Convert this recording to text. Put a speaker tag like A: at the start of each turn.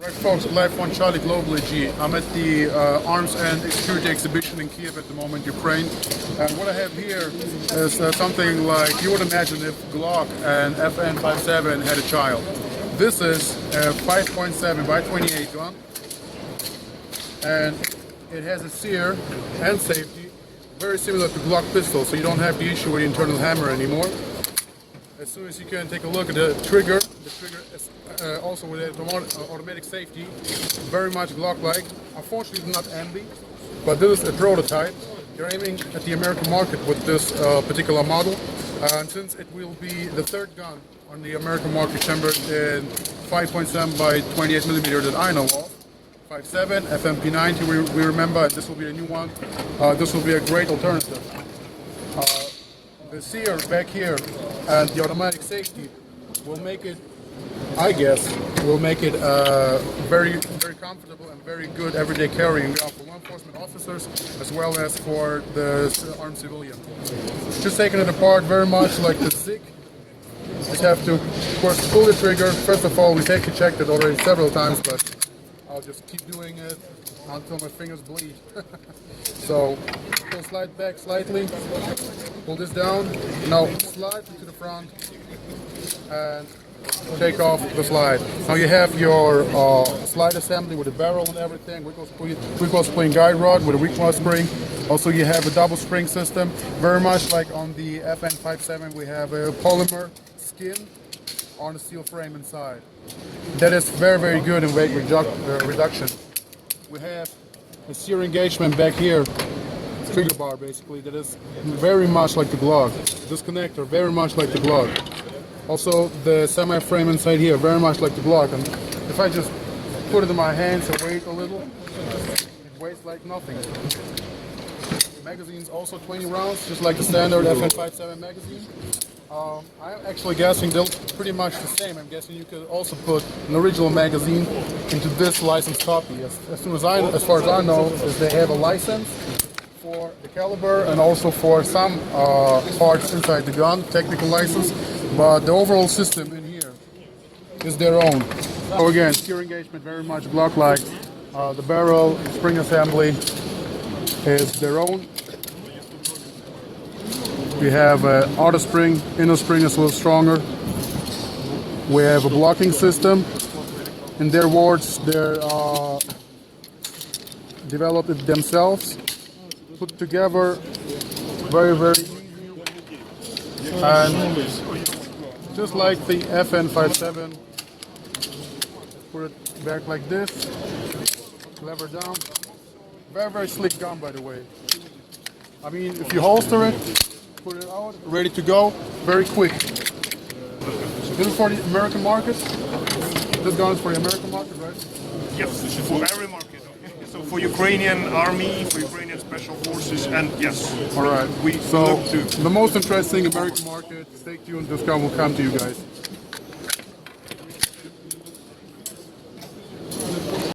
A: Right, folks, live on Charlie GLOBAL.AG. I'm at the Arms and Security Exhibition in Kiev at the moment, Ukraine. And what I have here is something like you would imagine if Glock and FN57 had a child. This is a 5.7x28 gun, and it has a sear and safety, very similar to Glock pistol, so you don't have the issue with the internal hammer anymore. As soon as you can take a look at the trigger is also with automatic safety, very much Glock-like. Unfortunately, it's not ambi, but this is a prototype. They're aiming at the American market with this particular model, and since it will be the third gun on the American market chambered in 5.7x28mm that I know of. 5.7, FMP90 we remember, and this will be a new one. This will be a great alternative. The sear back here and the automatic safety will make it, I guess, very, very comfortable and very good everyday carrying for law enforcement officers as well as for the armed civilian. Just taking it apart very much like the SIG. Just have to, of course, pull the trigger. First of all, we safety checked it already several times, but I'll just keep doing it until my fingers bleed. So, we'll slide back slightly, pull this down, now slide to the front, and take off the slide. Now you have your slide assembly with a barrel and everything, recoil spring guide rod with a recoil spring. Also you have a double spring system, very much like on the FN57 we have a polymer skin on a steel frame inside. That is very, very good in weight reduction. We have a sear engagement back here, trigger bar basically, that is very much like the Glock. This connector, very much like the Glock. Also the semi-frame inside here, very much like the Glock. And if I just put it in my hands and wait a little, it weighs like nothing. Magazine's also 20 rounds, just like the standard FN57 magazine. I'm actually guessing they're pretty much the same. I'm guessing you could also put an original magazine into this licensed copy. As far as I know, is they have a license for the caliber and also for some parts inside the gun, technical license. But the overall system in here is their own. So again, sear engagement very much Glock-like. The barrel, spring assembly is their own. We have an outer spring, inner spring is a little stronger. We have a blocking system. In their words, they're developed it themselves, put together very, very easy. And just like the FN57, put it back like this, lever down. Very, very slick gun, by the way. I mean, if you holster it, put it out, ready to go, very quick. This is for the American market. This gun is for the American market, right?
B: Yes, for every market. So for Ukrainian army, for Ukrainian special forces, and yes.
A: All right. So the most interesting American market. Stay tuned. This gun will come to you guys.